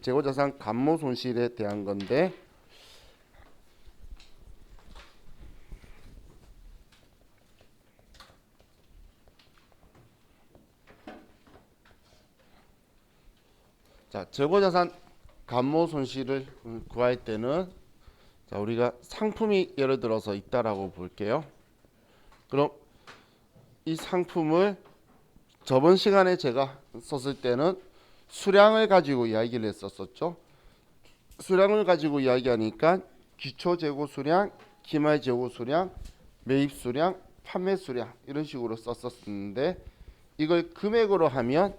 재고자산 감모 손실에 대한 건데, 자, 재고자산 감모 손실을 구할 때는, 자, 우리가 상품이 예를 들어서 있다라고 볼게요. 그럼 이 상품을 저번 시간에 제가 썼을 때는 수량을 가지고 이야기를 했었죠. 수량을 가지고 이야기하니까 기초 재고 수량, 기말 재고 수량, 매입 수량, 판매 수량 이런 식으로 썼었는데, 이걸 금액으로 하면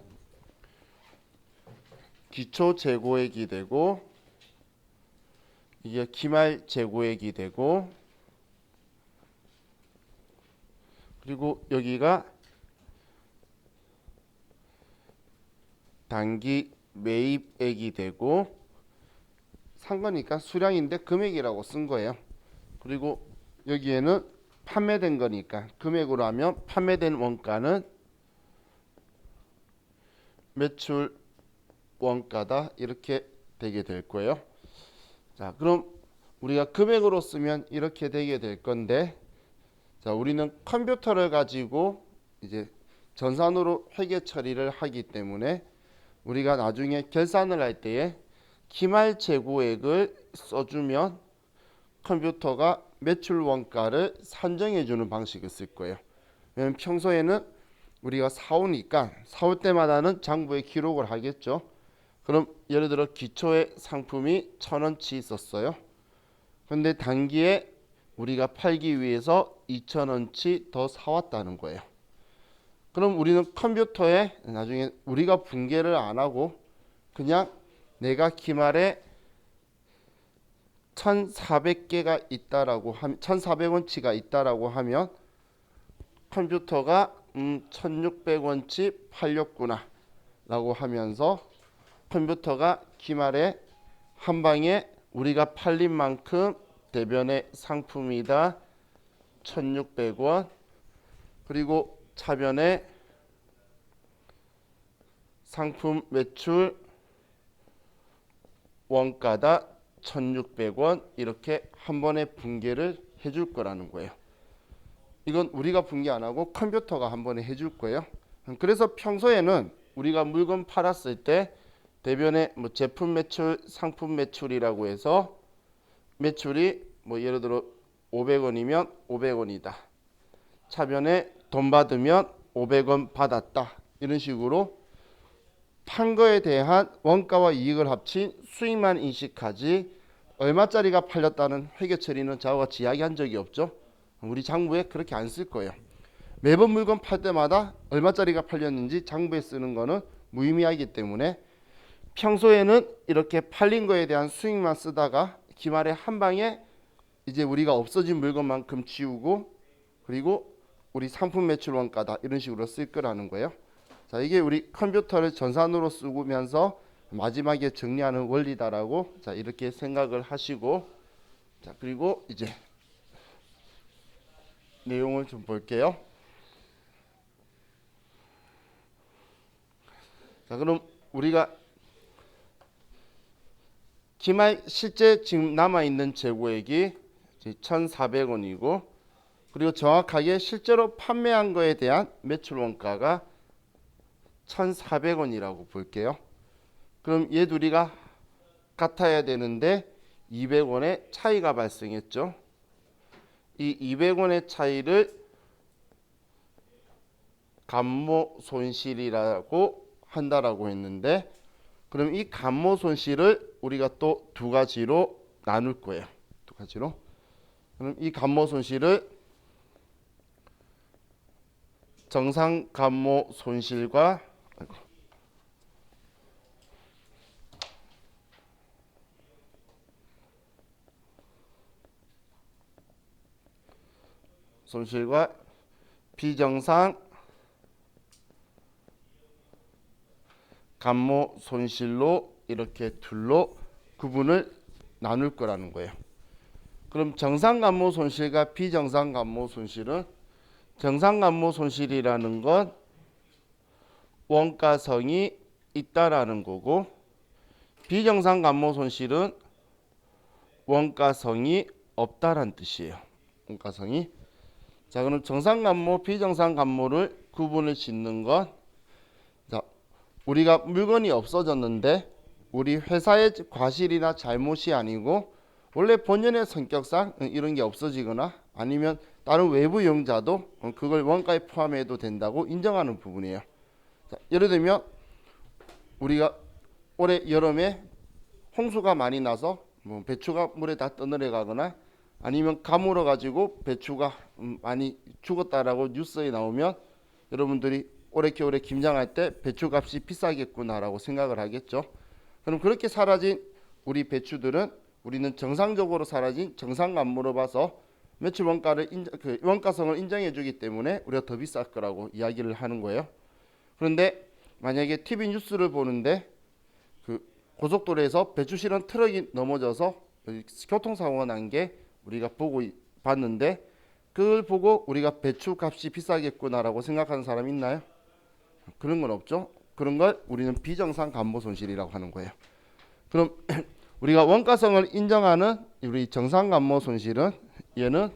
기초 재고액이 되고, 이게 기말 재고액이 되고, 그리고 여기가 단기 매입액이 되고, 산 거니까 수량인데 금액이라고 쓴 거예요. 그리고 여기에는 판매된 거니까 금액으로 하면 판매된 원가는 매출 원가다 이렇게 되게 될 거예요. 자, 그럼 우리가 금액으로 쓰면 이렇게 되게 될 건데, 자, 우리는 컴퓨터를 가지고 이제 전산으로 회계 처리를 하기 때문에 우리가 나중에 결산을 할 때에 기말 재고액을 써주면 컴퓨터가 매출 원가를 산정해 주는 방식을 쓸 거예요. 왜냐면 평소에는 우리가 사오니까 사올 때마다는 장부에 기록을 하겠죠. 그럼 예를 들어 기초의 상품이 1,000원치 있었어요. 근데 단기에 우리가 팔기 위해서 2,000원치 더 사왔다는 거예요. 그럼 우리는 컴퓨터에 나중에 우리가 분계를 안 하고 그냥 내가 기말에 1,400개가 있다라고 하면 1,400원치가 있다라고 하면 컴퓨터가 1,600원치 팔렸구나 라고 하면서 컴퓨터가 기말에 한 방에 우리가 팔린 만큼 대변의 상품이다 1,600원, 그리고 차변에 상품 매출 원가다 1,600원 이렇게 한 번에 분계를 해줄 거라는 거예요. 이건 우리가 분계 안 하고 컴퓨터가 한 번에 해줄 거예요. 그래서 평소에는 우리가 물건 팔았을 때 대변에 뭐 제품 매출, 상품 매출이라고 해서 매출이 뭐 예를 들어 500원이면 500원이다. 차변에 돈 받으면 500원 받았다. 이런 식으로 판 거에 대한 원가와 이익을 합친 수익만 인식하지 얼마짜리가 팔렸다는 회계 처리는 저와 같이 이야기한 적이 없죠. 우리 장부에 그렇게 안 쓸 거예요. 매번 물건 팔 때마다 얼마짜리가 팔렸는지 장부에 쓰는 거는 무의미하기 때문에 평소에는 이렇게 팔린 거에 대한 수익만 쓰다가 기말에 한 방에 이제 우리가 없어진 물건만큼 지우고, 그리고 우리 상품 매출 원가다 이런 식으로 쓸 거라는 거예요. 자, 이게 우리 컴퓨터를 전산으로 쓰면서 마지막에 정리하는 원리다라고, 자, 이렇게 생각을 하시고, 자, 그리고 이제 내용을 좀 볼게요. 자, 그럼 우리가 기말 실제 지금 남아 있는 재고액이 1,400원이고, 그리고 정확하게 실제로 판매한 거에 대한 매출 원가가 1,400원이라고 볼게요. 그럼 얘 둘이가 같아야 되는데 200원의 차이가 발생했죠. 이 200원의 차이를 감모 손실이라고 한다라고 했는데, 그럼 이 감모 손실을 우리가 또 두 가지로 나눌 거예요. 두 가지로. 그럼 이 감모 손실을 정상 감모 손실과 비정상 감모 손실로 이렇게 둘로 구분을 나눌 거라는 거예요. 그럼 정상 감모 손실과 비정상 감모 손실은, 정상 감모 손실이라는 건 원가성이 있다라는 거고, 비정상 감모 손실은 원가성이 없다란 뜻이에요. 원가성이. 자, 그럼 정상 감모, 비정상 감모를 구분을 짓는 건, 자, 우리가 물건이 없어졌는데 우리 회사의 과실이나 잘못이 아니고 원래 본연의 성격상 이런 게 없어지거나 아니면 다른 외부 용자도 그걸 원가에 포함해도 된다고 인정하는 부분이에요. 자, 예를 들면 우리가 올해 여름에 홍수가 많이 나서 뭐 배추가 물에 다 떠내려가거나 아니면 가물어 가지고 배추가 많이 죽었다라고 뉴스에 나오면 여러분들이 올해 겨울에 김장할 때 배추값이 비싸겠구나라고 생각을 하겠죠. 그럼 그렇게 사라진 우리 배추들은 우리는 정상적으로 사라진 정상감모로 봐서 매출 원가를 원가성을 인정해 주기 때문에 우리가 더 비쌀 거라고 이야기를 하는 거예요. 그런데 만약에 TV 뉴스를 보는데 그 고속도로에서 배추 실은 트럭이 넘어져서 교통사고가 난 게 우리가 보고 봤는데 그걸 보고 우리가 배추 값이 비싸겠구나라고 생각하는 사람 있나요? 그런 건 없죠. 그런 걸 우리는 비정상 감모 손실이라고 하는 거예요. 그럼 우리가 원가성을 인정하는 우리 정상 감모 손실은 얘는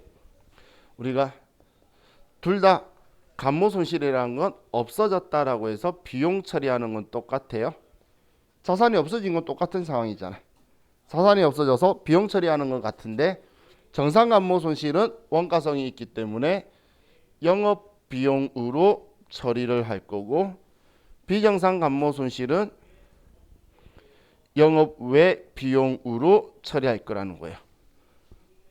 우리가 둘 다 감모 손실이라는 건 없어졌다라고 해서 비용 처리하는 건 똑같아요. 자산이 없어진 건 똑같은 상황이잖아요. 자산이 없어져서 비용 처리하는 건 같은데 정상 감모 손실은 원가성이 있기 때문에 영업 비용으로 처리를 할 거고 비정상 감모 손실은 영업 외 비용으로 처리할 거라는 거예요.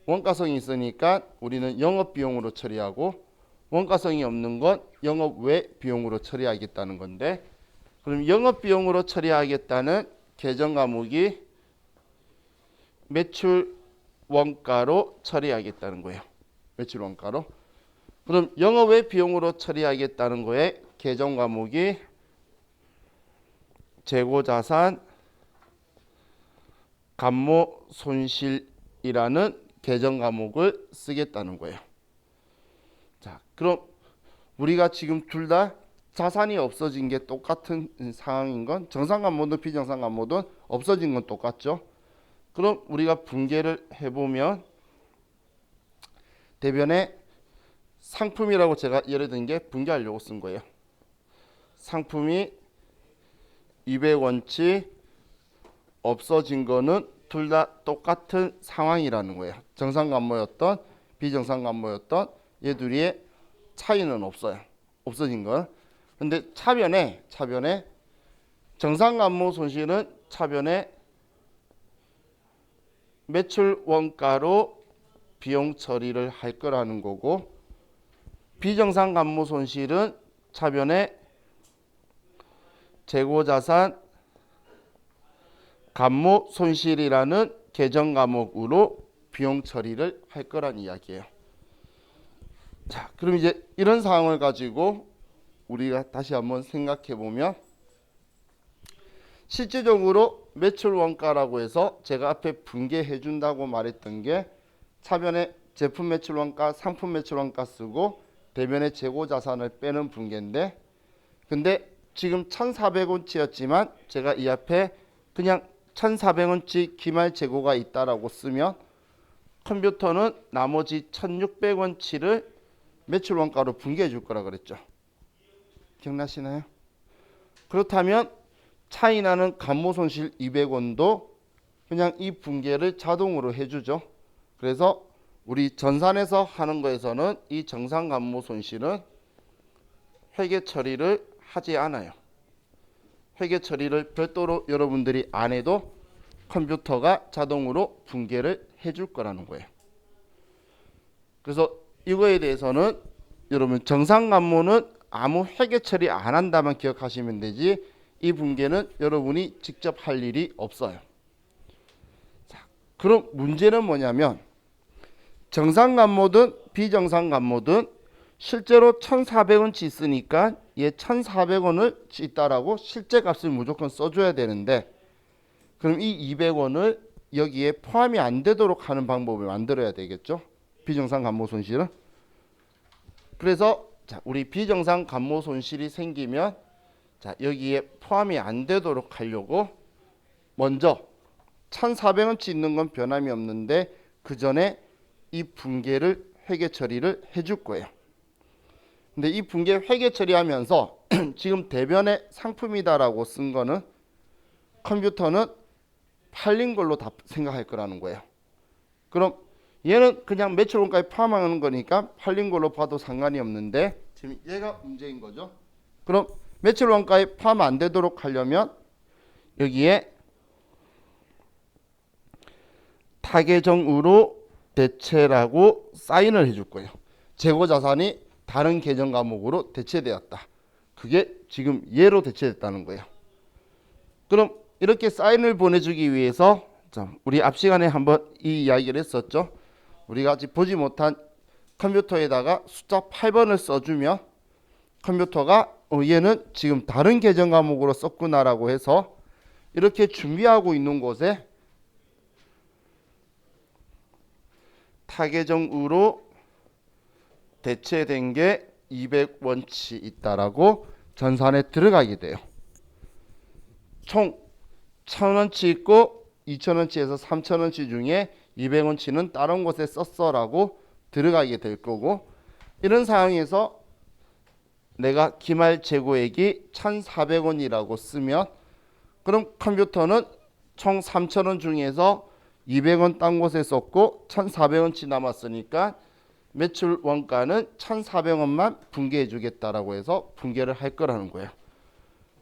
원가성이 있으니까 우리는 영업 비용으로 처리하고 원가성이 없는 건 영업 외 비용으로 처리하겠다는 건데 그럼 영업 비용으로 처리하겠다는 계정 과목이 매출 원가로 처리하겠다는 거예요. 매출 원가로. 그럼 영업 외 비용으로 처리하겠다는 거에 계정 과목이 재고자산 감모 손실이라는 계정 과목을 쓰겠다는 거예요. 자, 그럼 우리가 지금 둘 다 자산이 없어진 게 똑같은 상황인 건 정상 감모든 비정상 감모든 없어진 건 똑같죠. 그럼 우리가 분개를 해보면 대변에 상품이라고 제가 예를 든 게 분개하려고 쓴 거예요. 상품이 200원치 없어진 거는 둘 다 똑같은 상황이라는 거예요. 정상 감모였던 비정상 감모였던 얘 둘이의 차이는 없어요. 없어진 건. 근데 차변에 정상 감모 손실은 차변에 매출 원가로 비용 처리를 할 거라는 거고 비정상 감모 손실은 차변에 재고자산 감모 손실이라는 계정 과목으로 비용 처리를 할 거란 이야기예요. 자, 그럼 이제 이런 상황을 가지고 우리가 다시 한번 생각해 보면 실질적으로 매출 원가라고 해서 제가 앞에 분개해 준다고 말했던 게 차변에 제품 매출 원가, 상품 매출 원가 쓰고 대변에 재고 자산을 빼는 분개인데 근데 지금 1,400원치였지만 제가 이 앞에 그냥 1,400원치 기말 재고가 있다라고 쓰면 컴퓨터는 나머지 1,600원치를 매출 원가로 분개해 줄 거라 그랬죠. 기억나시나요? 그렇다면 차이 나는 감모 손실 200원도 그냥 이 분개를 자동으로 해주죠. 그래서 우리 전산에서 하는 거에서는 이 정상 감모 손실은 회계 처리를 하지 않아요. 회계 처리를 별도로 여러분들이 안 해도 컴퓨터가 자동으로 분개를 해줄 거라는 거예요. 그래서 이거에 대해서는 여러분 정상 감모는 아무 회계 처리 안 한다만 기억하시면 되지 이 분개는 여러분이 직접 할 일이 없어요. 자, 그럼 문제는 뭐냐면 정상 감모든 비정상 감모든 실제로 1,400원치 있으니까 얘 1,400원을 있다라고 실제 값을 무조건 써줘야 되는데 그럼 이 200원을 여기에 포함이 안 되도록 하는 방법을 만들어야 되겠죠. 비정상 감모 손실은. 그래서 자, 우리 비정상 감모 손실이 생기면 자, 여기에 포함이 안 되도록 하려고 먼저 1,400원치 있는 건 변함이 없는데 그 전에 이 붕괴를 회계 처리를 해줄 거예요. 근데 이 붕괴 회계 처리하면서 지금 대변의 상품이다라고 쓴 거는 컴퓨터는 팔린 걸로 다 생각할 거라는 거예요. 그럼 얘는 그냥 매출원가에 포함하는 거니까 팔린 걸로 봐도 상관이 없는데 지금 얘가 문제인 거죠. 그럼 매출원가에 포함 안 되도록 하려면 여기에 타계정으로 대체라고 사인을 해줄 거예요. 재고자산이 다른 계정 과목으로 대체되었다. 그게 지금 얘로 대체됐다는 거예요. 그럼 이렇게 사인을 보내주기 위해서 우리 앞 시간에 한번 이 이야기를 했었죠. 우리가 아직 보지 못한 컴퓨터에다가 숫자 8번을 써주면 컴퓨터가 얘는 지금 다른 계정 과목으로 썼구나라고 해서 이렇게 준비하고 있는 곳에 타계정으로 대체된 게 200원치 있다라고 전산에 들어가게 돼요. 총 1,000원치 있고 2,000원치에서 3,000원치 중에 200원치는 다른 곳에 썼어라고 들어가게 될 거고, 이런 상황에서 내가 기말 재고액이 1,400원이라고 쓰면 그럼 컴퓨터는 총 3,000원 중에서 200원 딴 곳에 썼고 1,400원치 남았으니까 매출 원가는 1,400원만 붕괴해 주겠다라고 해서 붕괴를 할 거라는 거예요.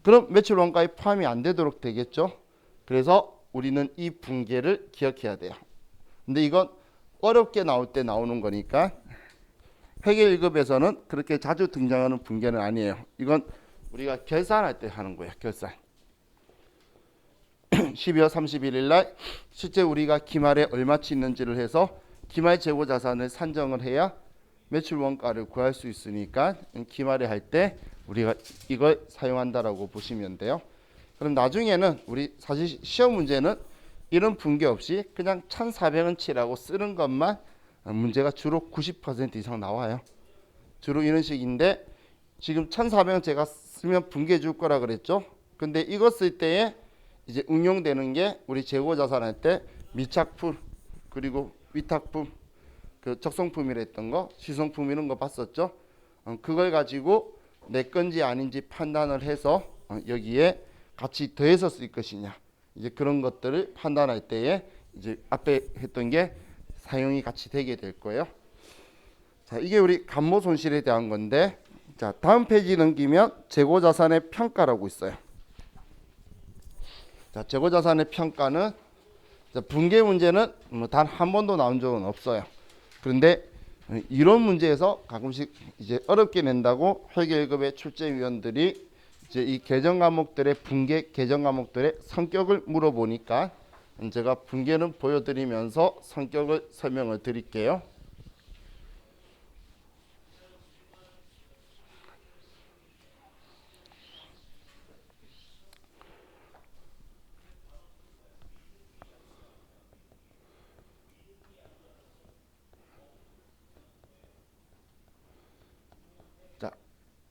그럼 매출 원가에 포함이 안 되도록 되겠죠. 그래서 우리는 이 붕괴를 기억해야 돼요. 근데 이건 어렵게 나올 때 나오는 거니까 회계 1급에서는 그렇게 자주 등장하는 붕괴는 아니에요. 이건 우리가 결산할 때 하는 거예요. 결산. 12월 31일 날 실제 우리가 기말에 얼마치 있는지를 해서 기말 재고 자산을 산정을 해야 매출 원가를 구할 수 있으니까 기말에 할 때 우리가 이걸 사용한다라고 보시면 돼요. 그럼 나중에는 우리 사실 시험 문제는 이런 붕괴 없이 그냥 1,400원치라고 쓰는 것만 문제가 주로 90% 이상 나와요. 주로 이런 식인데 지금 1,400원 제가 쓰면 붕괴해 줄 거라 그랬죠. 근데 이거 쓸 때에 이제 응용되는 게 우리 재고 자산할 때 미착품 그리고 위탁품, 그 적성품이라 했던 거, 시성품 이런 거 봤었죠. 그걸 가지고 내 건지 아닌지 판단을 해서 여기에 같이 더해서 쓸 것이냐, 이제 그런 것들을 판단할 때에 이제 앞에 했던 게 사용이 같이 되게 될 거예요. 자, 이게 우리 감모 손실에 대한 건데, 자, 다음 페이지 넘기면 재고 자산의 평가라고 있어요. 자, 재고 자산의 평가는 붕괴 문제는 단 한 번도 나온 적은 없어요. 그런데 이런 문제에서 가끔씩 이제 어렵게 낸다고 회계 1급의 출제위원들이 이제 이 계정 과목들의 붕괴 계정 과목들의 성격을 물어보니까 제가 붕괴는 보여드리면서 성격을 설명을 드릴게요.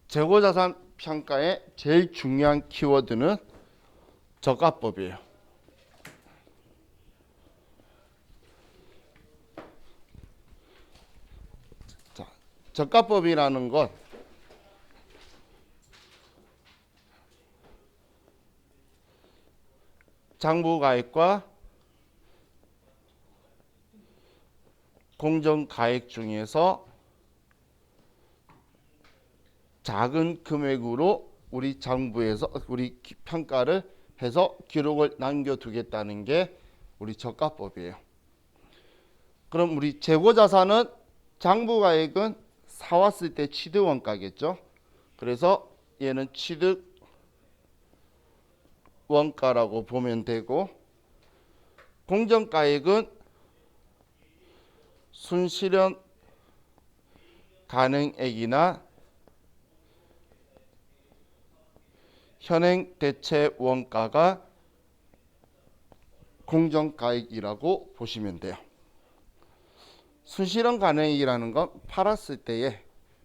재고자산 평가의 제일 중요한 키워드는 저가법이에요. 자, 저가법이라는 건 장부가액과 공정가액 중에서 작은 금액으로 우리 장부에서 우리 평가를 해서 기록을 남겨두겠다는 게 우리 저가법이에요. 그럼 우리 재고자산은 장부가액은 사왔을 때 취득원가겠죠. 그래서 얘는 취득원가라고 보면 되고, 공정가액은 순실현 가능액이나 현행 대체 원가가 공정가액이라고 보시면 돼요. 순실현 가능액이라는 건 팔았을 때의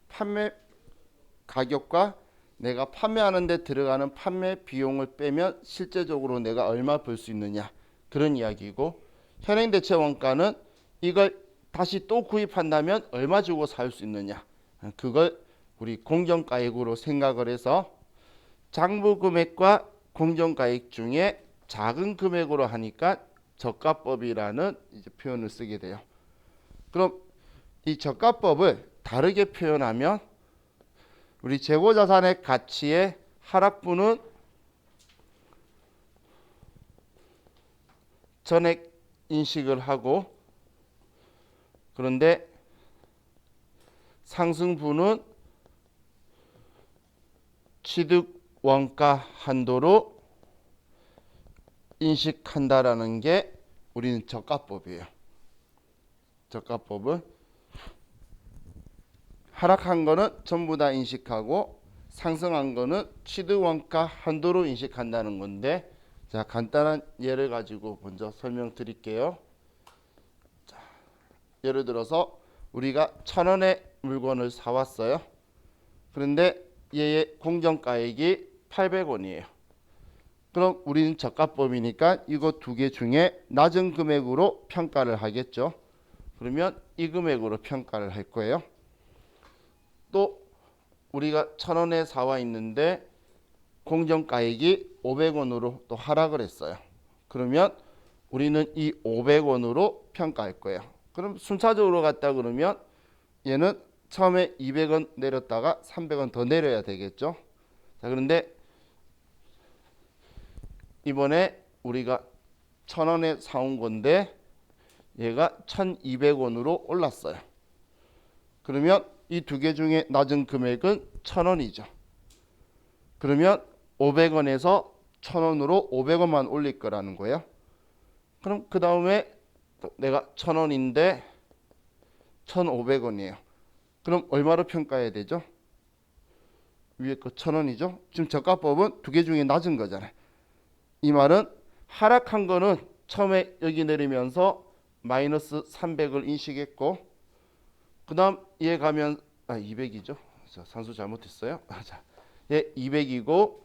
판매 가격과 내가 판매하는 데 들어가는 판매 비용을 빼면 실제적으로 내가 얼마 벌 수 있느냐, 그런 이야기고, 현행 대체 원가는 이걸 다시 또 구입한다면 얼마 주고 살 수 있느냐, 그걸 우리 공정가액으로 생각을 해서 장부 금액과 공정가액 중에 작은 금액으로 하니까 저가법이라는 이제 표현을 쓰게 돼요. 그럼 이 저가법을 다르게 표현하면 우리 재고자산의 가치의 하락분은 전액 인식을 하고, 그런데 상승분은 취득 원가 한도로 인식한다라는 게 우리는 저가법이에요. 저가법은 하락한 거는 전부 다 인식하고 상승한 거는 취득 원가 한도로 인식한다는 건데, 자, 간단한 예를 가지고 먼저 설명드릴게요. 자, 예를 들어서 우리가 1,000원의 물건을 사왔어요. 그런데 얘의 공정가액이 800원이에요. 그럼 우리는 저가법이니까 이거 두 개 중에 낮은 금액으로 평가를 하겠죠. 그러면 이 금액으로 평가를 할 거예요. 또 우리가 1,000원에 사와 있는데 공정가액이 500원으로 또 하락을 했어요. 그러면 우리는 이 500원으로 평가할 거예요. 그럼 순차적으로 갔다 그러면 얘는 처음에 200원 내렸다가 300원 더 내려야 되겠죠. 자, 그런데 이번에 우리가 1,000원에 사온 건데 얘가 1,200원으로 올랐어요. 그러면 이 두 개 중에 낮은 금액은 1,000원이죠. 그러면 500원에서 1,000원으로 500원만 올릴 거라는 거예요. 그럼 그 다음에 내가 1,000원인데 1,500원이에요. 그럼 얼마로 평가해야 되죠? 위에 거 1,000원이죠. 지금 저가법은 두 개 중에 낮은 거잖아요. 이 말은 하락한 거는 처음에 여기 내리면서 마이너스 300을 인식했고, 그 다음 얘 가면 200이죠. 자, 산수 잘못했어요. 자, 얘 200이고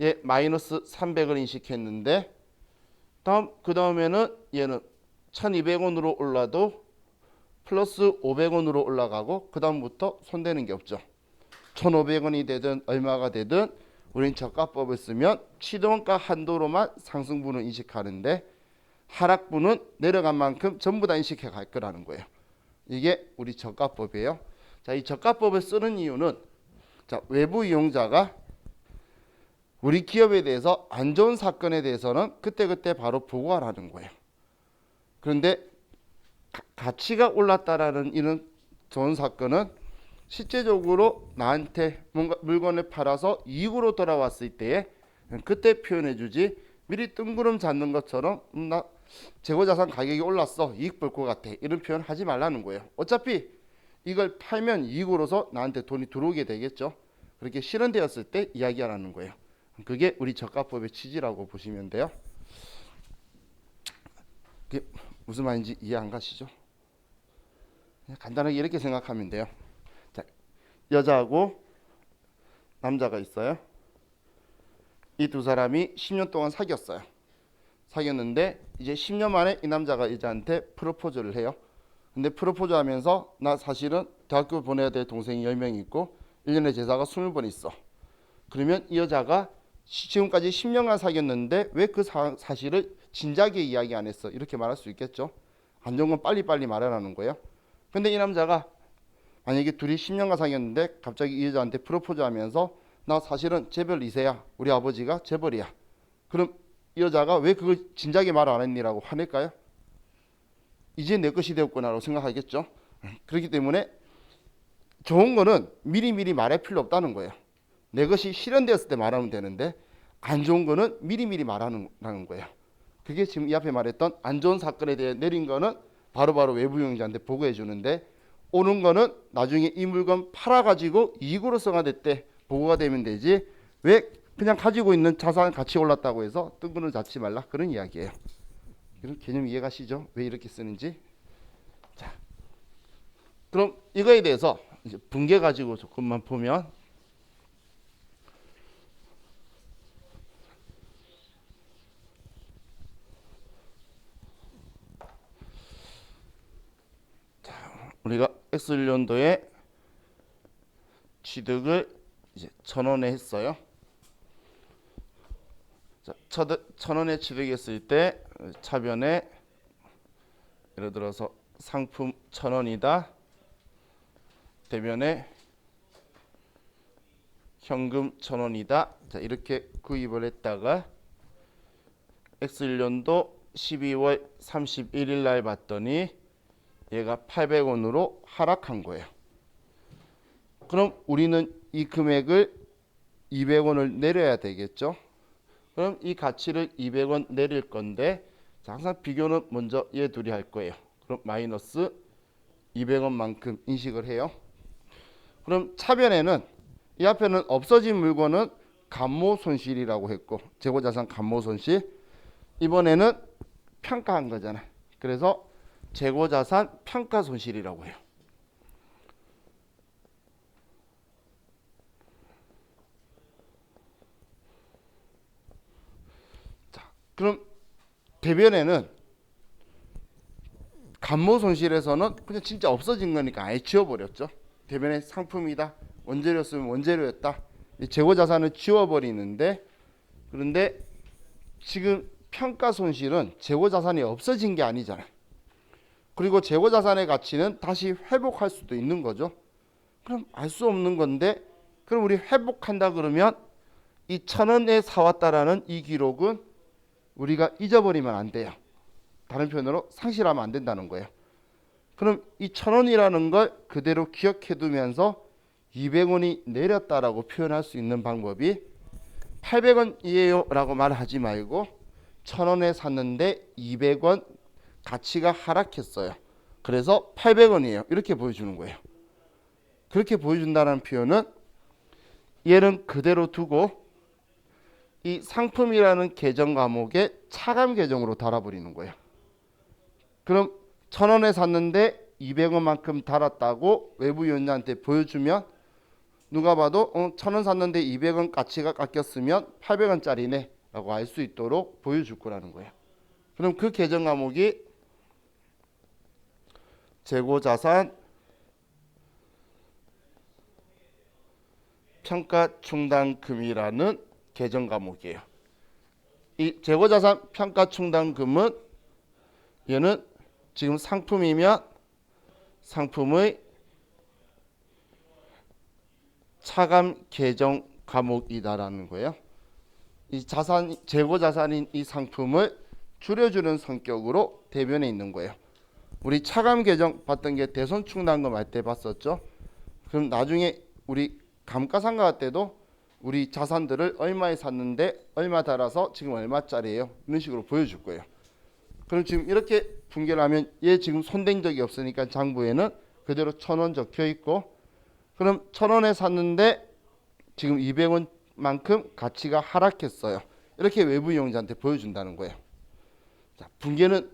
얘 마이너스 300을 인식했는데, 그 다음에는 얘는 1,200원으로 올라도 플러스 500원으로 올라가고, 그 다음부터 손대는 게 없죠. 1,500원이 되든 얼마가 되든 우린 저가법을 쓰면 취득원가 한도로만 상승분을 인식하는데 하락분은 내려간 만큼 전부 다 인식해 갈 거라는 거예요. 이게 우리 저가법이에요. 자, 이 저가법을 쓰는 이유는, 자, 외부 이용자가 우리 기업에 대해서 안 좋은 사건에 대해서는 그때그때 바로 보고를 하는 거예요. 그런데 가치가 올랐다라는 이런 좋은 사건은 실제적으로 나한테 뭔가 물건을 팔아서 이익으로 돌아왔을 때에 그때 표현해 주지, 미리 뜬구름 잡는 것처럼 나 재고자산 가격이 올랐어, 이익 볼 것 같아, 이런 표현 하지 말라는 거예요. 어차피 이걸 팔면 이익으로서 나한테 돈이 들어오게 되겠죠. 그렇게 실현되었을 때 이야기하라는 거예요. 그게 우리 저가법의 취지라고 보시면 돼요. 그게 무슨 말인지 이해 안 가시죠? 간단하게 이렇게 생각하면 돼요. 자, 여자하고 남자가 있어요. 이 두 사람이 10년 동안 사귀었는데 이제 10년 만에 이 남자가 여자한테 프로포즈를 해요. 근데 프로포즈 하면서 나 사실은 대학교 보내야 될 동생이 10명이 있고 1년에 제사가 20번 있어. 그러면 이 여자가 지금까지 10년간 사귀었는데 왜 그 사실을 진작에 이야기 안 했어, 이렇게 말할 수 있겠죠. 안 좋은 건 빨리빨리 말하라는 거예요. 근데 이 남자가 만약에 둘이 10년간 사귀었는데 갑자기 이 여자한테 프로포즈 하면서 나 사실은 재벌 2세야, 우리 아버지가 재벌이야. 그럼 이 여자가 왜 그걸 진작에 말 안 했니라고 화낼까요? 이제 내 것이 되었구나라고 생각하겠죠. 그렇기 때문에 좋은 거는 미리미리 말할 필요 없다는 거예요. 내 것이 실현되었을 때 말하면 되는데 안 좋은 거는 미리미리 말하는 거예요. 그게 지금 이 앞에 말했던 안 좋은 사건에 대해 내린 거는 바로바로 외부 이용자한테 보고해 주는데, 오는 거는 나중에 이 물건 팔아가지고 이익으로 승화될 때 보고가 되면 되지, 왜 그냥 가지고 있는 자산 가치 올랐다고 해서 뜬구름 잡지 말라, 그런 이야기예요. 이런 개념 이해가시죠? 왜 이렇게 쓰는지. 자, 그럼 이거에 대해서 이제 분계 가지고 조금만 보면, 우리가 X1년도에 취득을 이제 1,000원에 했어요. 자, 1,000원에 취득했을 때 차변에 예를 들어서 상품 1,000원이다. 대변에 현금 1,000원이다. 자, 이렇게 구입을 했다가 X1년도 12월 31일 날 봤더니 얘가 800원으로 하락한 거예요. 그럼 우리는 이 금액을 200원을 내려야 되겠죠. 그럼 이 가치를 200원 내릴 건데, 자, 항상 비교는 먼저 얘 둘이 할 거예요. 그럼 마이너스 200원만큼 인식을 해요. 그럼 차변에는 이 앞에는 없어진 물건은 감모 손실이라고 했고, 재고자산 감모 손실. 이번에는 평가한 거잖아. 그래서 재고자산 평가 손실이라고 해요. 자, 그럼 대변에는 감모 손실에서는 그냥 진짜 없어진 거니까 아예 지워버렸죠. 대변에 상품이다, 원재료였으면 원재료였다, 재고자산을 지워버리는데, 그런데 지금 평가 손실은 재고자산이 없어진 게 아니잖아요. 그리고 재고자산의 가치는 다시 회복할 수도 있는 거죠. 그럼 알 수 없는 건데, 그럼 우리 회복한다 그러면 이 1,000원에 사왔다라는 이 기록은 우리가 잊어버리면 안 돼요. 다른 표현으로 상실하면 안 된다는 거예요. 그럼 이 1,000원이라는 걸 그대로 기억해 두면서 200원이 내렸다라고 표현할 수 있는 방법이 800원이에요 라고 말하지 말고 1,000원에 샀는데 200원 가치가 하락했어요. 그래서 800원이에요. 이렇게 보여주는 거예요. 그렇게 보여준다는 표현은 얘는 그대로 두고 이 상품이라는 계정 과목에 차감 계정으로 달아버리는 거예요. 그럼 1,000원에 샀는데 200원만큼 달았다고 외부위원장한테 보여주면 누가 봐도 1,000원 샀는데 200원 가치가 깎였으면 800원짜리네 라고 알 수 있도록 보여줄 거라는 거예요. 그럼 그 계정 과목이 재고자산 평가충당금이라는 계정 과목이에요. 이 재고자산 평가충당금은 얘는 지금 상품이면 상품의 차감 계정 과목이다라는 거예요. 이 자산, 재고자산인 이 상품을 줄여주는 성격으로 대변에 있는 거예요. 우리 차감 계정 봤던 게 대손충당금 할 때 봤었죠. 그럼 나중에 우리 감가상각할 때도 우리 자산들을 얼마에 샀는데 얼마 달아서 지금 얼마짜리예요, 이런 식으로 보여줄 거예요. 그럼 지금 이렇게 분개를 하면 얘 지금 손댄 적이 없으니까 장부에는 그대로 1,000원 적혀 있고, 그럼 1,000원에 샀는데 지금 200원만큼 가치가 하락했어요. 이렇게 외부 이용자한테 보여준다는 거예요. 자, 분개는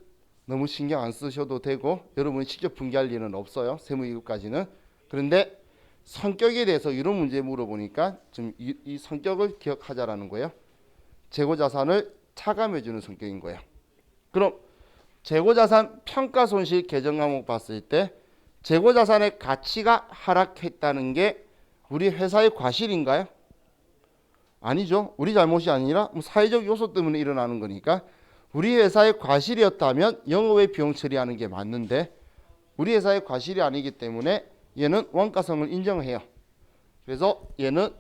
너무 신경 안 쓰셔도 되고 여러분이 직접 분개할 일은 없어요. 세무이급까지는. 그런데 성격에 대해서 이런 문제 물어보니까 좀 이 성격을 기억하자라는 거예요. 재고자산을 차감해주는 성격인 거예요. 그럼 재고자산 평가손실 계정 과목 봤을 때 재고자산의 가치가 하락했다는 게 우리 회사의 과실인가요? 아니죠. 우리 잘못이 아니라 사회적 요소 때문에 일어나는 거니까 우리 회사의 과실이었다면 영업외 비용 처리하는 게 맞는데 우리 회사의 과실이 아니기 때문에 얘는 원가성을 인정해요. 그래서 얘는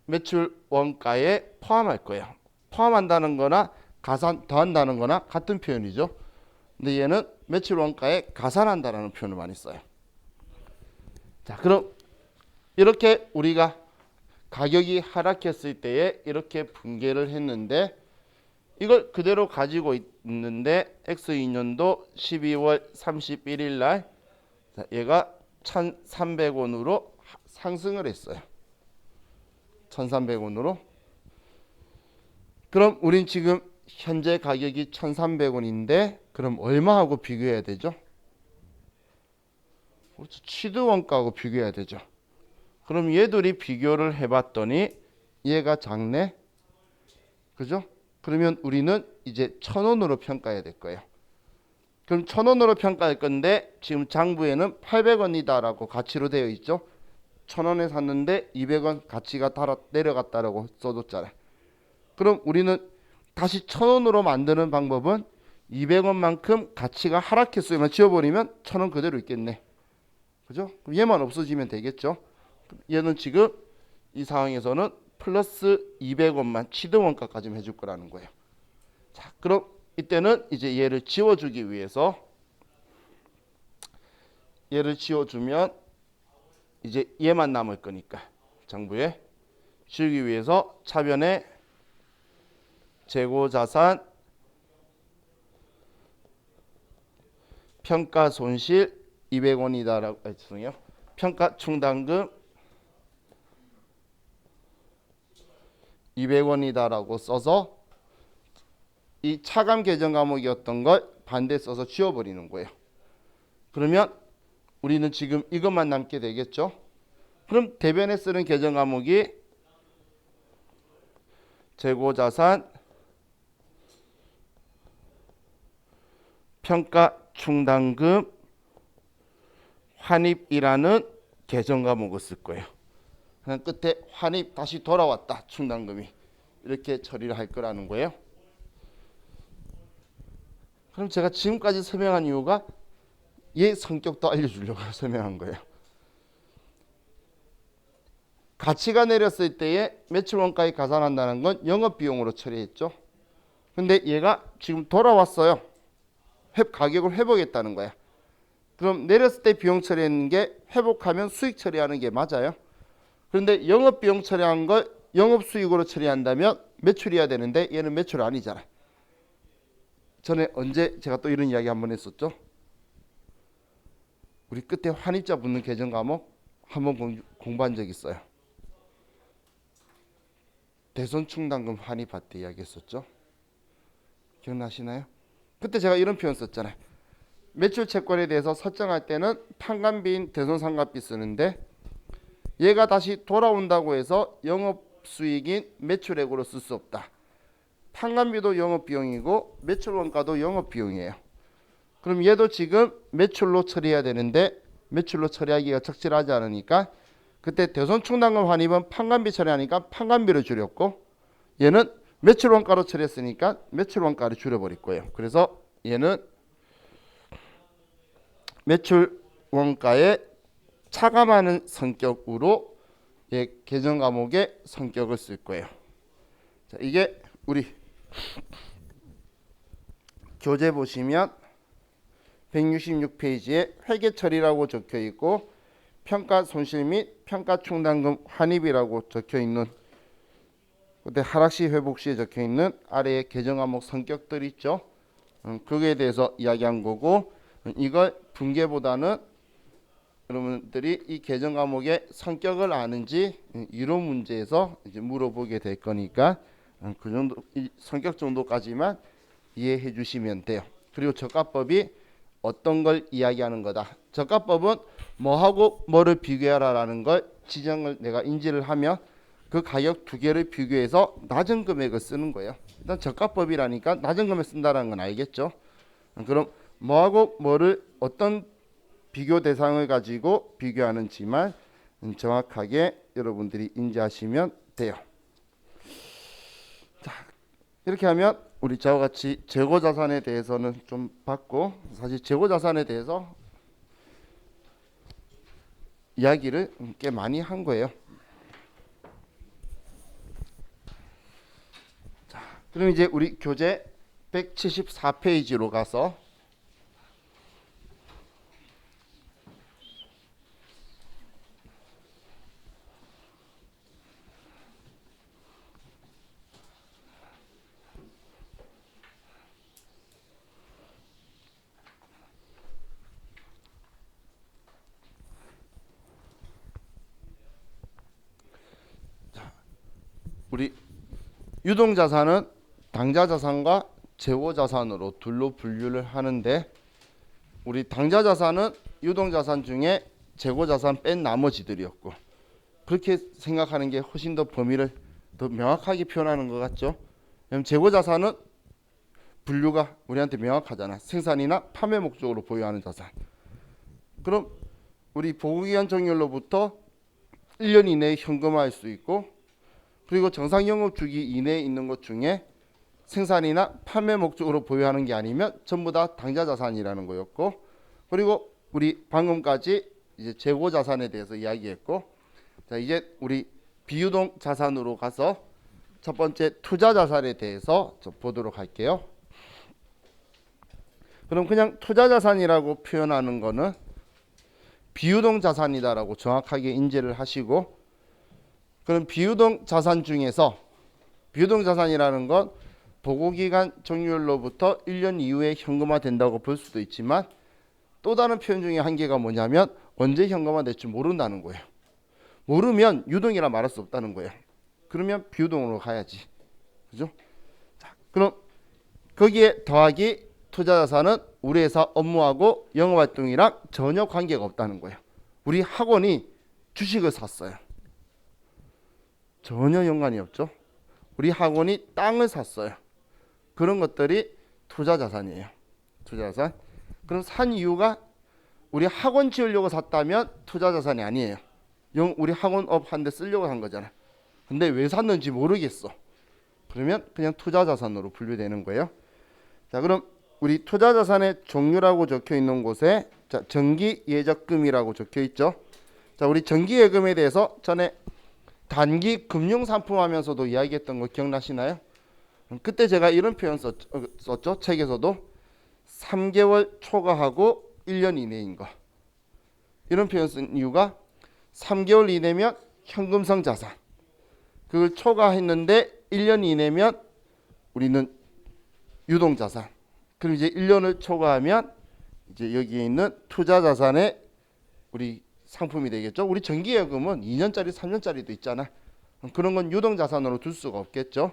매출 원가에 포함할 거예요. 포함한다는 거나 가산 더한다는 거나 같은 표현이죠. 근데 얘는 매출 원가에 가산한다라는 표현을 많이 써요. 자, 그럼 이렇게 우리가 가격이 하락했을 때에 이렇게 분개를 했는데 이걸 그대로 가지고 있는데 X2년도 12월 31일 날 얘가 1,300원으로 상승을 했어요. 1,300원으로. 그럼 우린 지금 현재 가격이 1,300원인데 그럼 얼마하고 비교해야 되죠? 취득원가하고 비교해야 되죠. 그럼 얘들이 비교를 해봤더니 얘가 작네, 그죠? 그러면 우리는 이제 1,000원으로 평가해야 될 거예요. 그럼 1,000원으로 평가할 건데 지금 장부에는 800원이다라고 가치로 되어 있죠. 1,000원에 샀는데 200원 가치가 내려갔다라고 써줬잖아요. 그럼 우리는 다시 1,000원으로 만드는 방법은 200원만큼 가치가 하락했으면 지워버리면 1,000원 그대로 있겠네. 그죠? 그럼 얘만 없어지면 되겠죠. 얘는 지금 이 상황에서는 플러스 200원만 취등원가까지 해줄 거라는 거예요. 자, 그럼 이때는 이제 얘를 지워주기 위해서 얘를 지워주면 이제 얘만 남을 거니까 장부에 지우기 위해서 차변에 재고자산 평가손실 200원이다라고 죄송해요. 평가충당금 200원이다라고 써서 이 차감 계정 과목이었던 걸 반대 써서 지워버리는 거예요. 그러면 우리는 지금 이것만 남게 되겠죠. 그럼 대변에 쓰는 계정 과목이 재고자산 평가충당금 환입이라는 계정 과목을 쓸 거예요. 그냥 끝에 환입 다시 돌아왔다 충당금이 이렇게 처리를 할 거라는 거예요. 그럼 제가 지금까지 설명한 이유가 얘 성격도 알려주려고 설명한 거예요. 가치가 내렸을 때에 매출 원가에 가산한다는 건 영업비용으로 처리했죠. 근데 얘가 지금 돌아왔어요. 가격을 회복했다는 거야. 그럼 내렸을 때 비용 처리하는 게 회복하면 수익 처리하는 게 맞아요. 그런데 영업비용 처리한 걸 영업수익으로 처리한다면 매출이어야 되는데 얘는 매출 아니잖아. 전에 언제 제가 또 이런 이야기 한번 했었죠. 우리 끝에 환입자 붙는 계정 과목 한번 공부한 적 있어요. 대손충당금 환입할 때 이야기했었죠. 기억나시나요? 그때 제가 이런 표현 썼잖아요. 매출 채권에 대해서 설정할 때는 판관비인 대손상각비 쓰는데 얘가 다시 돌아온다고 해서 영업수익인 매출액으로 쓸 수 없다. 판관비도 영업비용이고 매출원가도 영업비용이에요. 그럼 얘도 지금 매출로 처리해야 되는데 매출로 처리하기가 적절하지 않으니까 그때 대손충당금 환입은 판관비 처리하니까 판관비를 줄였고 얘는 매출원가로 처리했으니까 매출원가를 줄여버릴 거예요. 그래서 얘는 매출원가에 차감하는 성격으로 얘 계정 과목의 성격을 쓸 거예요. 자, 이게 우리 교재 보시면 166페이지에 회계처리라고 적혀 있고 평가 손실 및 평가 충당금 환입이라고 적혀 있는 그때 하락시 회복시에 적혀 있는 아래의 계정 과목 성격들 있죠. 그거에 대해서 이야기한 거고 이걸 분계보다는 여러분들이 이 계정 과목의 성격을 아는지 이론 문제에서 이제 물어보게 될 거니까 그 정도 이 성격 정도까지만 이해해 주시면 돼요. 그리고 저가법이 어떤 걸 이야기하는 거다. 저가법은 뭐하고 뭐를 비교하라라는 걸 지정을 내가 인지를 하면 그 가격 두 개를 비교해서 낮은 금액을 쓰는 거예요. 일단 저가법이라니까 낮은 금액 쓴다는 건 알겠죠. 그럼 뭐하고 뭐를 어떤 비교 대상을 가지고 비교하는지만 정확하게 여러분들이 인지하시면 돼요. 자, 이렇게 하면 우리 저와 같이 재고자산에 대해서는 좀 봤고 사실 재고자산에 대해서 이야기를 꽤 많이 한 거예요. 자, 그럼 이제 우리 교재 174페이지로 가서 우리 유동자산은 당좌자산과 재고자산으로 둘로 분류를 하는데 우리 당좌자산은 유동자산 중에 재고자산 뺀 나머지들이었고 그렇게 생각하는 게 훨씬 더 범위를 더 명확하게 표현하는 것 같죠. 재고자산은 분류가 우리한테 명확하잖아. 생산이나 판매 목적으로 보유하는 자산. 그럼 우리 보고기간 종료로부터 1년 이내에 현금화할 수 있고, 그리고 정상 영업 주기 이내에 있는 것 중에 생산이나 판매 목적으로 보유하는 게 아니면 전부 다 당좌 자산이라는 거였고, 그리고 우리 방금까지 이제 재고 자산에 대해서 이야기했고, 자 이제 우리 비유동 자산으로 가서 첫 번째 투자 자산에 대해서 보도록 할게요. 그럼 그냥 투자 자산이라고 표현하는 거는 비유동 자산이다라고 정확하게 인지를 하시고, 그럼 비유동 자산 중에서 비유동 자산이라는 건 보고기간 종료일로부터 1년 이후에 현금화 된다고 볼 수도 있지만, 또 다른 표현 중에 한 개가 뭐냐면 언제 현금화 될지 모른다는 거예요. 모르면 유동이라 말할 수 없다는 거예요. 그러면 비유동으로 가야지. 그죠? 자, 그럼 거기에 더하기 투자 자산은 우리 회사 업무하고 영업 활동이랑 전혀 관계가 없다는 거예요. 우리 학원이 주식을 샀어요. 전혀 연관이 없죠. 우리 학원이 땅을 샀어요. 그런 것들이 투자 자산이에요. 투자 자산. 그럼 산 이유가 우리 학원 지으려고 샀다면 투자 자산이 아니에요. 우리 학원업 한 대 쓰려고 한 거잖아. 근데 왜 샀는지 모르겠어. 그러면 그냥 투자 자산으로 분류되는 거예요. 자, 그럼 우리 투자 자산의 종류라고 적혀 있는 곳에 자, 정기 예적금이라고 적혀 있죠. 자, 우리 정기 예금에 대해서 전에 단기 금융 상품 하면서도 이야기했던 거 기억나시나요? 그때 제가 이런 표현 썼죠. 책에서도 3개월 초과하고 1년 이내인 거. 이런 표현 쓴 이유가 3개월 이내면 현금성 자산, 그걸 초과했는데 1년 이내면 우리는 유동 자산. 그럼 이제 1년을 초과하면 이제 여기에 있는 투자 자산의 우리 상품이 되겠죠. 우리 정기예금은 2년짜리, 3년짜리도 있잖아. 그런 건 유동 자산으로 둘 수가 없겠죠.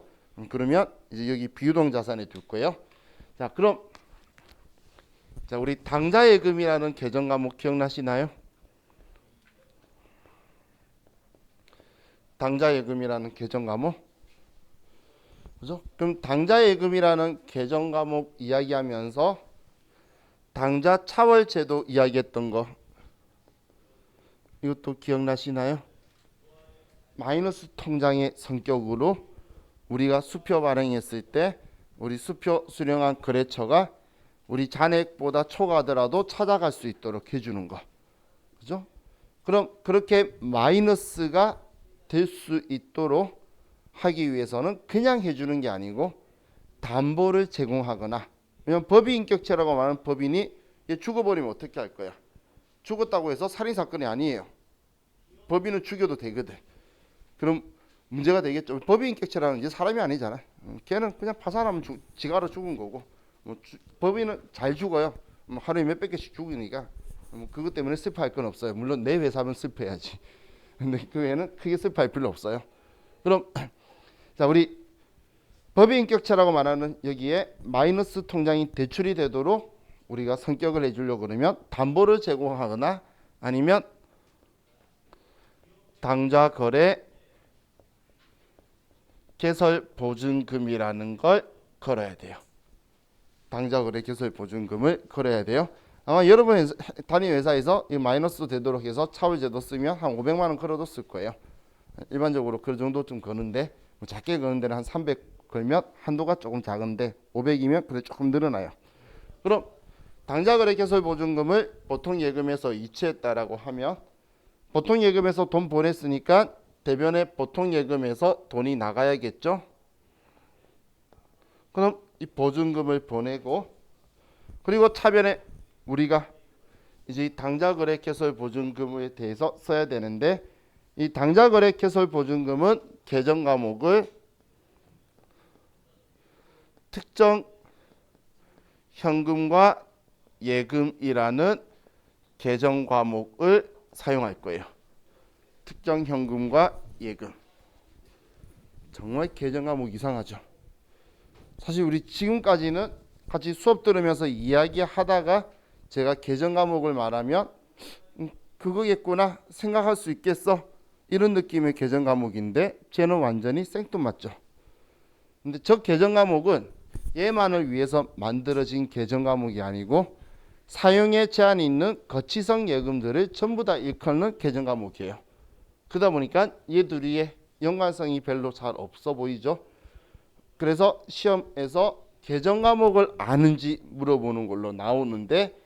그러면 이제 여기 비유동 자산에 둘 거예요. 자, 그럼 자, 우리 당좌예금이라는 계정 과목 기억나시나요? 당좌예금이라는 계정 과목. 그죠? 그럼 당좌예금이라는 계정 과목 이야기하면서 당좌 차월 제도 이야기했던 거 이것도 기억나시나요? 마이너스 통장의 성격으로 우리가 수표 발행했을 때 우리 수표 수령한 거래처가 우리 잔액보다 초과하더라도 찾아갈 수 있도록 해주는 거. 그죠? 그럼 그렇게 마이너스가 될 수 있도록 하기 위해서는 그냥 해주는 게 아니고 담보를 제공하거나, 왜냐면 법인인격체라고 말하는 법인이 얘 죽어버리면 어떻게 할 거야? 죽었다고 해서 살인사건이 아니에요. 법인은 죽여도 되거든. 그럼 문제가 되겠죠. 법인인격체라는 이제 사람이 아니잖아. 걔는 그냥 파산하면 지가로 죽은 거고, 법인은 잘 죽어요. 하루에 몇백 개씩 죽으니까 그것 때문에 슬퍼할 건 없어요. 물론 내 회사면 슬퍼해야지. 근데 그 외에는 크게 슬퍼할 필요 없어요. 그럼 자, 우리 법인인격체라고 말하는 여기에 마이너스 통장이 대출이 되도록 우리가 성격을 해주려고 그러면 담보를 제공하거나 아니면 당좌 거래 개설 보증금이라는 걸 걸어야 돼요. 당좌 거래 개설 보증금을 걸어야 돼요. 아마 여러분 단위 회사에서 이 마이너스 되도록 해서 차월 제도 쓰면 한 500만 원 걸어뒀을 거예요. 일반적으로 그 정도 좀 거는데, 뭐 작게 거는 데는 한 300 걸면 한도가 조금 작은데 500이면 그래 조금 늘어나요. 그럼 당좌 거래 개설 보증금을 보통 예금에서 이체했다라고 하면, 보통 예금에서 돈 보냈으니까 대변에 보통 예금에서 돈이 나가야겠죠. 그럼 이 보증금을 보내고, 그리고 차변에 우리가 이제 이 당좌 거래 개설 보증금에 대해서 써야 되는데, 이 당좌 거래 개설 보증금은 계정 과목을 특정 현금과 예금이라는 계정 과목을 사용할 거예요. 특정 현금과 예금. 정말 계정 과목 이상하죠. 사실 우리 지금까지는 같이 수업 들으면서 이야기하다가 제가 계정 과목을 말하면 그거겠구나 생각할 수 있겠어, 이런 느낌의 계정 과목인데 쟤는 완전히 생뚱맞죠. 근데 저 계정 과목은 얘만을 위해서 만들어진 계정 과목이 아니고 사용에 제한이 있는 거치성 예금들을 전부 다 일컫는 계정 과목이에요. 그러다 보니까 얘 둘이의 연관성이 별로 잘 없어 보이죠. 그래서 시험에서 계정 과목을 아는지 물어보는 걸로 나오는데,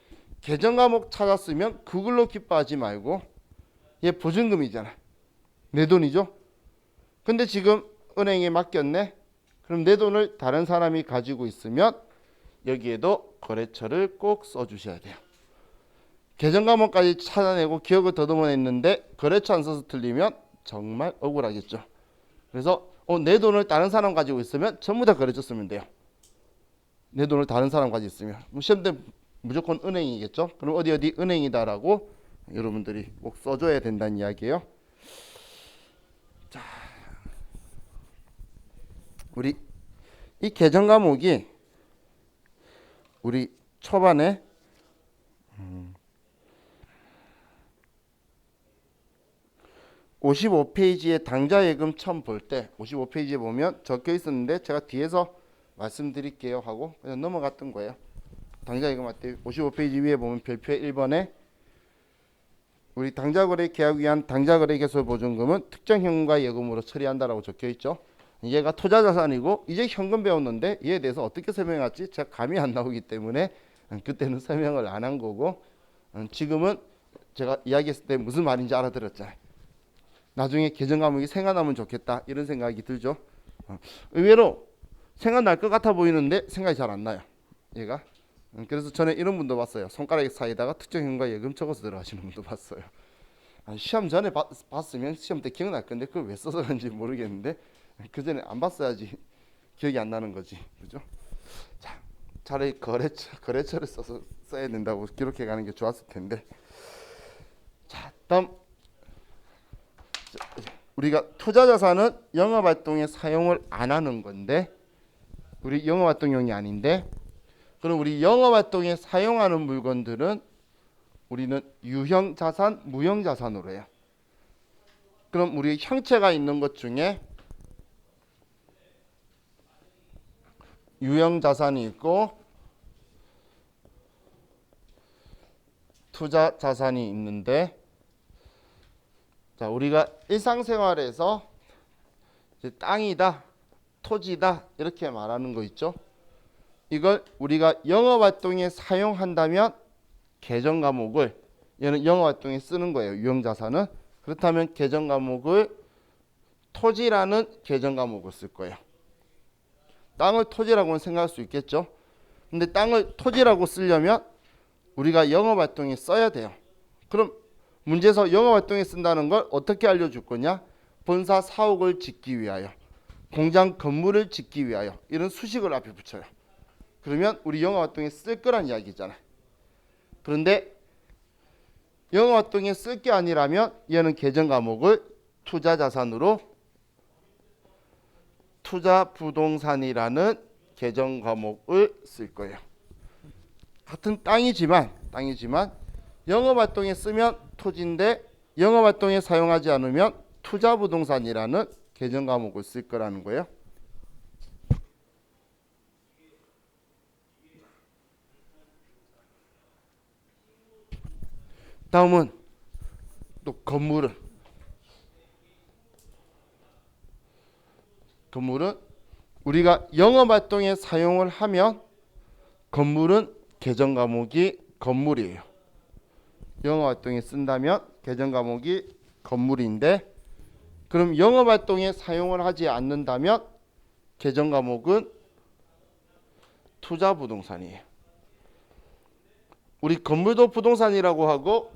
계정 과목 찾았으면 그걸로 기뻐하지 말고 얘 보증금이잖아. 내 돈이죠. 근데 지금 은행에 맡겼네. 그럼 내 돈을 다른 사람이 가지고 있으면 여기에도 거래처를 꼭 써주셔야 돼요. 계정 과목까지 찾아내고 기억을 더듬어냈는데 거래처 안 써서 틀리면 정말 억울하겠죠. 그래서 내 돈을 다른 사람 가지고 있으면 전부 다 거래처 쓰면 돼요. 내 돈을 다른 사람 가지고 있으면 시험 때 무조건 은행이겠죠. 그럼 어디 은행이다라고 여러분들이 꼭 써줘야 된다는 이야기예요. 자, 우리 이 계정 과목이 우리 초반에 55페이지에 당좌예금 처음 볼 때 55페이지에 보면 적혀 있었는데 제가 뒤에서 말씀드릴게요 하고 그냥 넘어갔던 거예요. 당좌예금 할 때 55페이지 위에 보면 별표 1번에 우리 당좌거래 계약 위한 당좌거래 개설 보증금은 특정 현금과 예금으로 처리한다라고 적혀 있죠. 얘가 투자자산이고 이제 현금 배웠는데 얘에 대해서 어떻게 설명할지 제가 감이 안 나오기 때문에 그때는 설명을 안 한 거고, 지금은 제가 이야기했을 때 무슨 말인지 알아들었잖아요. 나중에 계정 과목이 생각나면 좋겠다 이런 생각이 들죠. 의외로 생각날 것 같아 보이는데 생각이 잘 안 나요, 얘가. 그래서 전에 이런 분도 봤어요. 손가락 사이에다가 특정 현금과 예금 적어서 들어가시는 분도 봤어요. 시험 전에 봤으면 시험 때 기억날 건데 그걸 왜 써서 그런지 모르겠는데 그 전에 안 봤어야지 기억이 안 나는 거지, 그죠? 자, 차라리 거래처를 써야 된다고 기록해 가는 게 좋았을 텐데. 자, 다음 우리가 투자자산은 영업활동에 사용을 안 하는 건데, 우리 영업활동용이 아닌데, 그럼 우리 영업활동에 사용하는 물건들은 우리는 유형자산, 무형자산으로 해요. 그럼 우리 형체가 있는 것 중에 유형자산이 있고 투자자산이 있는데, 자, 우리가 일상생활에서 이제 땅이다, 토지다 이렇게 말하는 거 있죠. 이걸 우리가 영업활동에 사용한다면 계정 과목을, 얘는 영업활동에 쓰는 거예요, 유형자산은. 그렇다면 계정 과목을 토지라는 계정 과목을 쓸 거예요. 땅을 토지라고는 생각할 수 있겠죠. 근데 땅을 토지라고 쓰려면 우리가 영업활동에 써야 돼요. 그럼 문제에서 영업활동에 쓴다는 걸 어떻게 알려줄 거냐? 본사 사옥을 짓기 위하여, 공장 건물을 짓기 위하여, 이런 수식을 앞에 붙여요. 그러면 우리 영업활동에 쓸 거란 이야기잖아요. 그런데 영업활동에 쓸 게 아니라면 얘는 계정 과목을 투자자산으로 투자부동산이라는 계정 과목을 쓸 거예요. 같은 땅이지만 영업활동에 쓰면 토지인데 영업활동에 사용하지 않으면 투자부동산이라는 계정 과목을 쓸 거라는 거예요. 다음은 또 건물은 우리가 영업활동에 사용을 하면 건물은 계정 과목이 건물이에요. 영업활동에 쓴다면 계정 과목이 건물인데, 그럼 영업활동에 사용을 하지 않는다면 계정 과목은 투자부동산이에요. 우리 건물도 부동산이라고 하고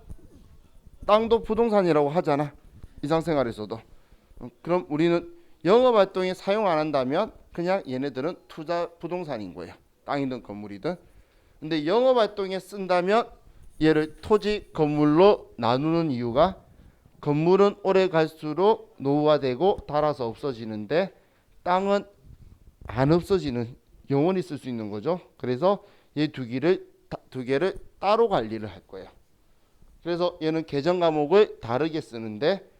땅도 부동산이라고 하잖아, 일상생활에서도. 그럼 우리는 영업활동에 사용 안 한다면 그냥 얘네들은 투자부동산인 거예요, 땅이든 건물이든. 근데 영업활동에 쓴다면 얘를 토지, 건물로 나누는 이유가, 건물은 오래 갈수록 노후화되고 닳아서 없어지는데 땅은 안 없어지는, 영원히 쓸 수 있는 거죠. 그래서 이 두 개를 따로 관리를 할 거예요. 그래서 얘는 계정 과목을 다르게 쓰는데,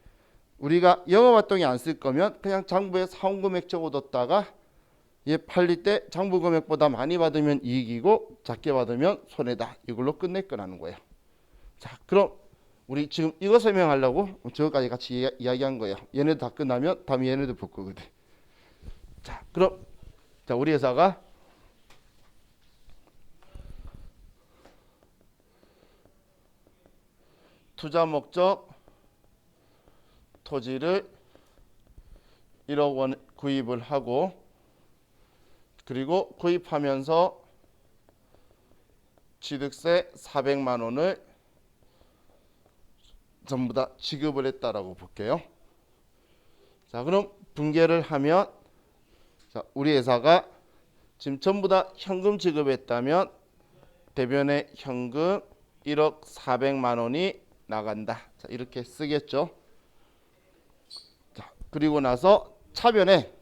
우리가 영업활동에 안 쓸 거면 그냥 장부에 사원금액 적어뒀다가 얘 팔릴 때 장부 금액보다 많이 받으면 이익이고 작게 받으면 손해다. 이걸로 끝낼 거라는 거예요. 자, 그럼 우리 지금 이거 설명하려고 저거까지 같이 이야기한 거예요. 얘네들 다 끝나면 다음에 얘네들 볼 거거든. 자, 그럼 자, 우리 회사가 투자 목적 토지를 1억 원 구입을 하고, 그리고 구입하면서 취득세 400만 원을 전부 다 지급을 했다라고 볼게요. 자, 그럼 분개를 하면, 자, 우리 회사가 지금 전부 다 현금 지급했다면 대변에 현금 1억 400만 원이 나간다. 자, 이렇게 쓰겠죠. 자, 그리고 나서 차변에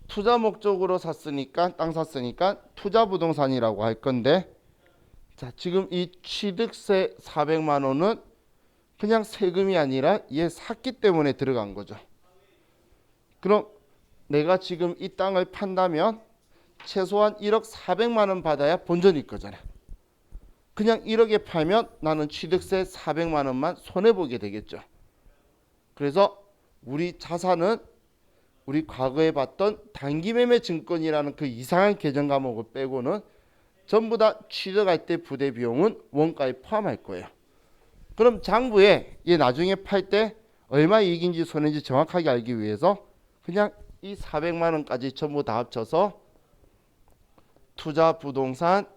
투자 목적으로 샀으니까, 땅 샀으니까 투자 부동산이라고 할 건데, 자, 지금 이 취득세 400만 원은 그냥 세금이 아니라 얘 샀기 때문에 들어간 거죠. 그럼 내가 지금 이 땅을 판다면 최소한 1억 400만 원 받아야 본전일 거잖아. 그냥 1억에 팔면 나는 취득세 400만 원만 손해보게 되겠죠. 그래서 우리 자산은 우리 과거에 봤던 단기매매 증권이라는 그 이상한 계정 과목을 빼고는 전부 다 취득할 때 부대 비용은 원가에 포함할 거예요. 그럼 장부에 얘 나중에 팔 때 얼마 이익인지 손해인지 정확하게 알기 위해서 그냥 이 400만 원까지 전부 다 합쳐서 투자 부동산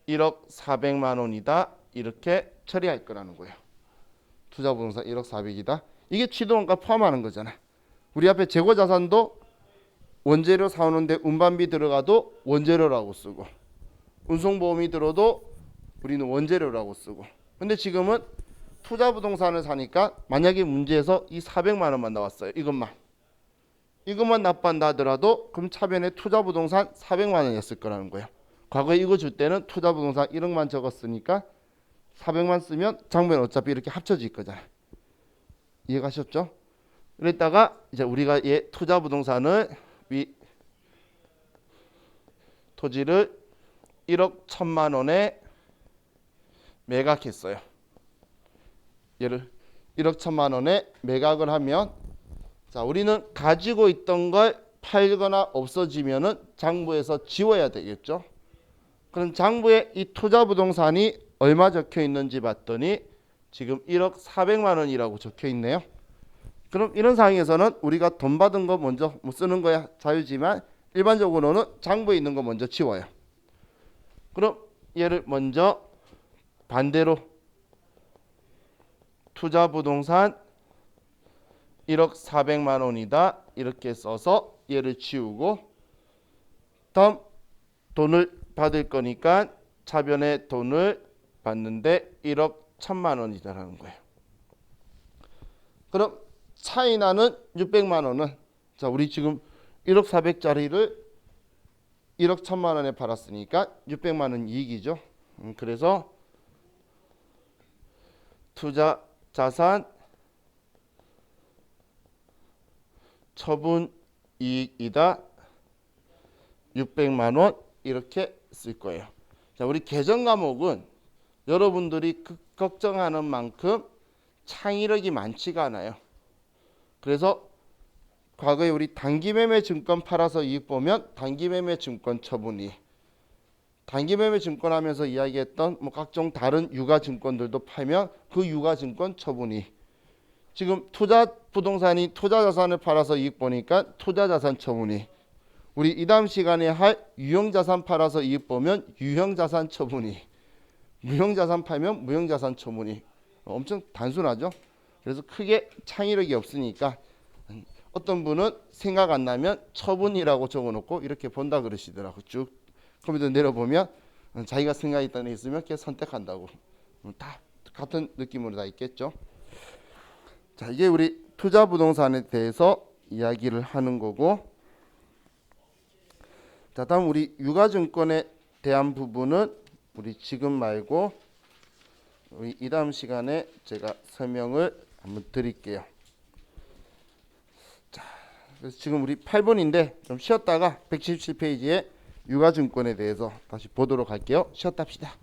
1억 400만 원이다. 이렇게 처리할 거라는 거예요. 투자 부동산 1억 400이다. 이게 취득원가 포함하는 거잖아. 우리 앞에 재고자산도 원재료 사오는데 운반비 들어가도 원재료라고 쓰고, 운송보험이 들어도 우리는 원재료라고 쓰고. 근데 지금은 투자 부동산을 사니까 만약에 문제에서 이 400만 원만 나왔어요. 이것만 납부한다 하더라도 그럼 차변에 투자 부동산 400만 원이었을 거라는 거예요. 과거에 이거 줄 때는 투자 부동산 1억만 적었으니까 400만 쓰면 장부는 어차피 이렇게 합쳐질 거잖아. 이해가셨죠? 그랬다가 이제 우리가 얘 투자 부동산을 토지를 1억 1천만 원에 매각했어요. 얘를 1억 1천만 원에 매각을 하면, 자, 우리는 가지고 있던 걸 팔거나 없어지면은 장부에서 지워야 되겠죠. 그럼 장부에 이 투자 부동산이 얼마 적혀 있는지 봤더니 지금 1억 400만 원이라고 적혀 있네요. 그럼 이런 상황에서는 우리가 돈 받은 거 먼저 못 쓰는 거야 자유지만, 일반적으로는 장부에 있는 거 먼저 지워요. 그럼 얘를 먼저 반대로 투자 부동산 1억 400만 원이다. 이렇게 써서 얘를 지우고, 다음 돈을 받을 거니까 차변에 돈을 받는데 1억 1천만 원이다라는 거예요. 그럼 차이 나는 600만 원은, 자, 우리 지금 1억 400짜리를 1억 1천만 원에 팔았으니까 600만 원 이익이죠. 그래서 투자 자산 처분 이익이다. 600만 원 이렇게 쓸 거예요. 자, 우리 계정 과목은 여러분들이 걱정하는 만큼 창의력이 많지가 않아요. 그래서 과거에 우리 단기매매 증권 팔아서 이익 보면 단기매매 증권 처분이, 단기매매 증권 하면서 이야기했던 뭐 각종 다른 유가증권들도 팔면 그 유가증권 처분이, 지금 투자 부동산이 투자자산을 팔아서 이익 보니까 투자자산 처분이, 우리 이 다음 시간에 할 유형자산 팔아서 이익 보면 유형자산 처분이, 무형자산 팔면 무형자산 처분이. 엄청 단순하죠. 그래서 크게 창의력이 없으니까 어떤 분은 생각 안 나면 처분이라고 적어놓고 이렇게 본다 그러시더라고. 쭉 컴퓨터 내려보면 자기가 생각이 있다는 게 있으면 이렇게 선택한다고. 다 같은 느낌으로 다 있겠죠. 자, 이게 우리 투자 부동산에 대해서 이야기를 하는 거고, 자, 다음 우리 유가증권에 대한 부분은 우리 지금 말고 우리 이 다음 시간에 제가 설명을 한번 드릴게요. 자, 그래서 지금 우리 8번인데 좀 쉬었다가 177페이지에 유가증권에 대해서 다시 보도록 할게요. 쉬었다 합시다.